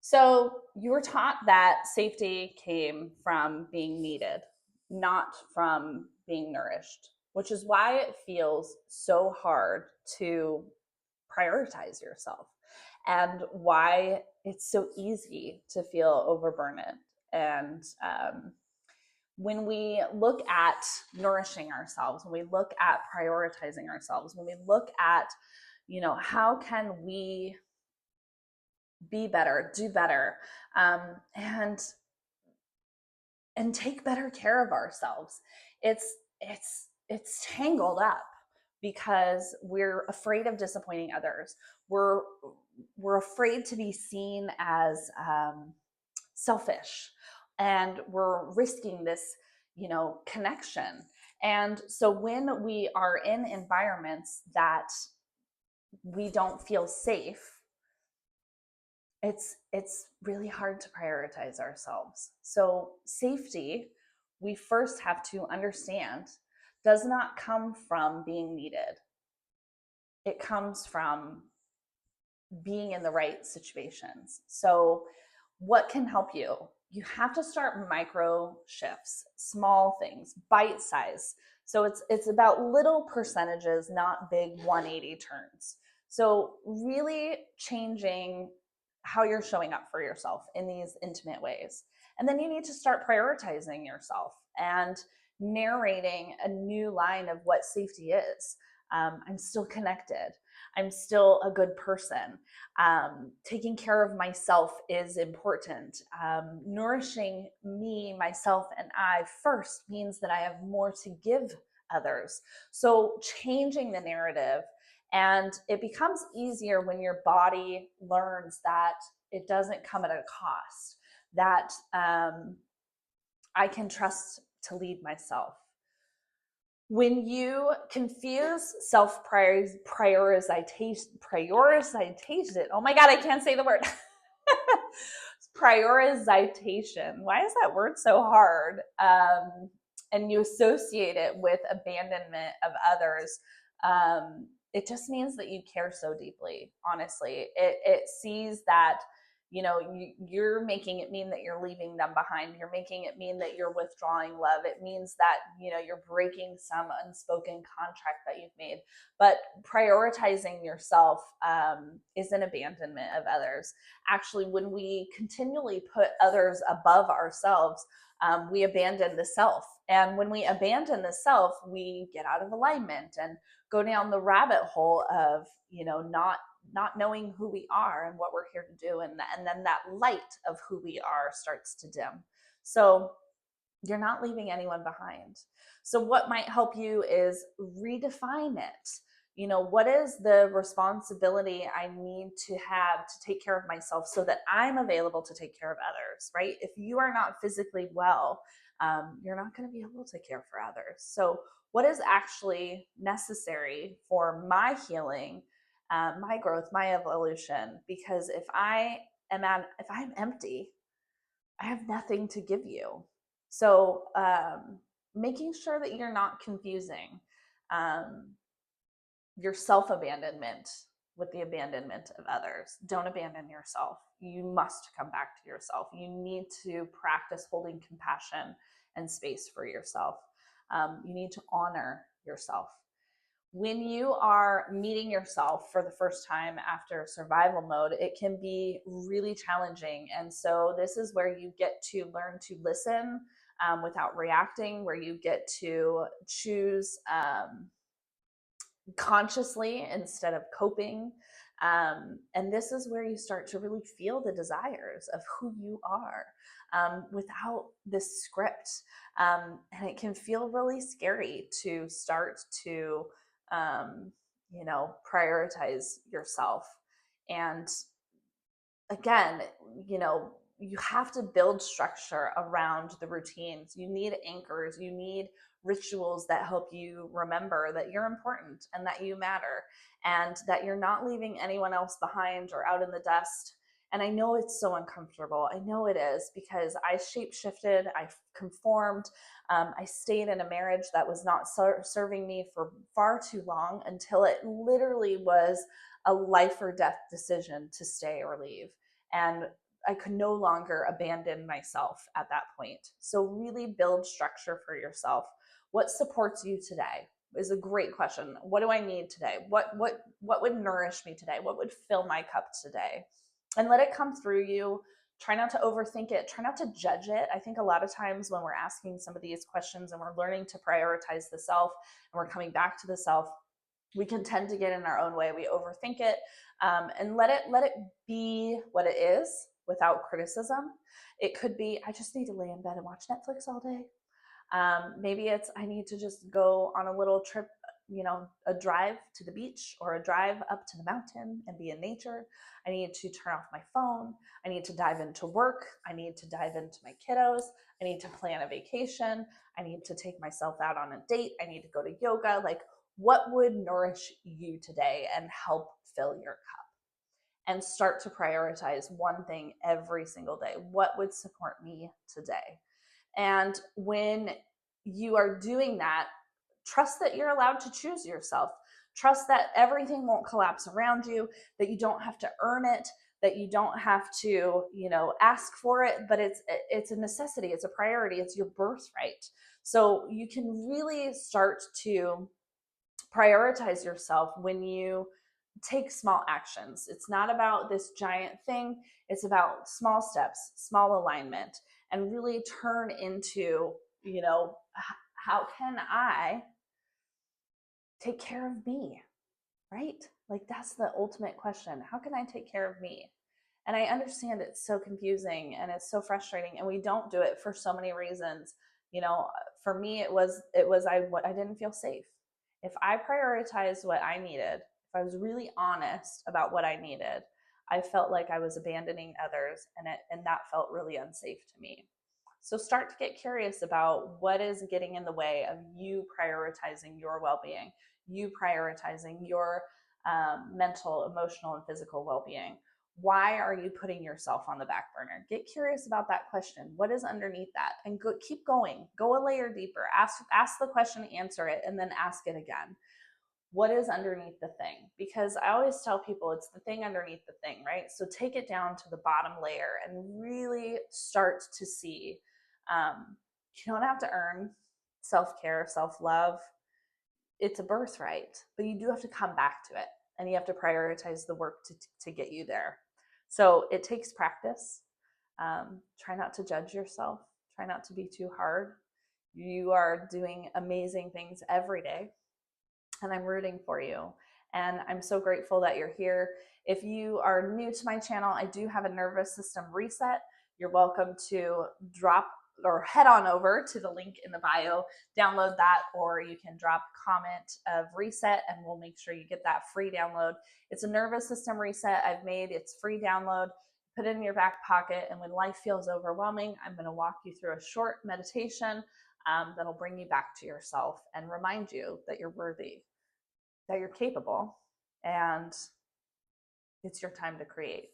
So you were taught that safety came from being needed, not from being nourished, which is why it feels so hard to prioritize yourself and why it's so easy to feel overburdened. And when we look at nourishing ourselves, when we look at prioritizing ourselves, when we look at, how can we be better, do better, um, and and take better care of ourselves. It's tangled up because we're afraid of disappointing others. We're we're afraid to be seen as selfish, and we're risking this, connection. And so when we are in environments that we don't feel safe, it's really hard to prioritize ourselves. So safety, we first have to understand, does not come from being needed. It comes from being in the right situations. So what can help you? You have to start micro shifts, small things, bite size. So it's about little percentages, not big 180 turns. So really changing how you're showing up for yourself in these intimate ways. And then you need to start prioritizing yourself and narrating a new line of what safety is. I'm still connected. I'm still a good person. Taking care of myself is important. Nourishing me, myself, and I first means that I have more to give others. So changing the narrative, and it becomes easier when your body learns that it doesn't come at a cost, that I can trust to lead myself. When you confuse prioritization, oh my God, I can't say the word. Prioritization. Why is that word so hard? And you associate it with abandonment of others. It just means that you care so deeply. Honestly, it sees that, you're making it mean that you're leaving them behind. You're making it mean that you're withdrawing love. It means that, you're breaking some unspoken contract that you've made. But prioritizing yourself is an abandonment of others. Actually, when we continually put others above ourselves, we abandon the self. And when we abandon the self, we get out of alignment and go down the rabbit hole of, not knowing who we are and what we're here to do. And then that light of who we are starts to dim. So you're not leaving anyone behind. So what might help you is redefine it. What is the responsibility I need to have to take care of myself so that I'm available to take care of others, right? If you are not physically well, you're not going to be able to care for others. So what is actually necessary for my healing, my growth, my evolution? Because if I'm empty, I have nothing to give you. So making sure that you're not confusing um, your self-abandonment with the abandonment of others. Don't abandon yourself. You must come back to yourself. You need to practice holding compassion and space for yourself. You need to honor yourself. When you are meeting yourself for the first time after survival mode, it can be really challenging. And so this is where you get to learn to listen without reacting, where you get to choose consciously instead of coping. And this is where you start to really feel the desires of who you are without this script. And it can feel really scary to start to, prioritize yourself. And again, you have to build structure around the routines. You need anchors, you need rituals that help you remember that you're important and that you matter and that you're not leaving anyone else behind or out in the dust. And I know it's so uncomfortable. I know it is, because I shape shifted, I conformed, I stayed in a marriage that was not serving me for far too long until it literally was a life or death decision to stay or leave. And could no longer abandon myself at that point. So really build structure for yourself. What supports you today is a great question. What do I need today? What would nourish me today? What would fill my cup today? And let it come through you. Try not to overthink it. Try not to judge it. I think a lot of times when we're asking some of these questions and we're learning to prioritize the self and we're coming back to the self, we can tend to get in our own way. We overthink it, and let it be what it is without criticism. It could be, I just need to lay in bed and watch Netflix all day. Maybe it's, I need to just go on a little trip, a drive to the beach or a drive up to the mountain and be in nature. I need to turn off my phone. I need to dive into work. I need to dive into my kiddos. I need to plan a vacation. I need to take myself out on a date. I need to go to yoga. Like, what would nourish you today and help fill your cup? And start to prioritize one thing every single day. What would support me today? And when you are doing that, trust that you're allowed to choose yourself. Trust that everything won't collapse around you, that you don't have to earn it, that you don't have to, ask for it, but it's a necessity, it's a priority, it's your birthright. So you can really start to prioritize yourself when you take small actions. It's not about this giant thing, it's about small steps, small alignment, and really turn into, how can I take care of me, right? Like, that's the ultimate question. How can I take care of me? And I understand it's so confusing and it's so frustrating, and we don't do it for so many reasons. For me, it was I didn't feel safe. If I prioritized what I needed, if I was really honest about what I needed, I felt like I was abandoning others, and that felt really unsafe to me. So start to get curious about what is getting in the way of you prioritizing your well-being, you prioritizing your mental, emotional, and physical well-being. Why are you putting yourself on the back burner? Get curious about that question. What is underneath that? And keep going. Go a layer deeper. Ask the question, answer it, and then ask it again. What is underneath the thing? Because I always tell people it's the thing underneath the thing, right? So take it down to the bottom layer and really start to see. You don't have to earn self-care, self-love. It's a birthright, but you do have to come back to it, and you have to prioritize the work to get you there. So it takes practice. Try not to judge yourself. Try not to be too hard. You are doing amazing things every day, and I'm rooting for you. And I'm so grateful that you're here. If you are new to my channel, I do have a nervous system reset. You're welcome to drop or head on over to the link in the bio, download that, or you can drop a comment of reset and we'll make sure you get that free download. It's a nervous system reset I've made. It's free download. Put it in your back pocket, and when life feels overwhelming, I'm going to walk you through a short meditation that'll bring you back to yourself and remind you that you're worthy, that you're capable, and it's your time to create.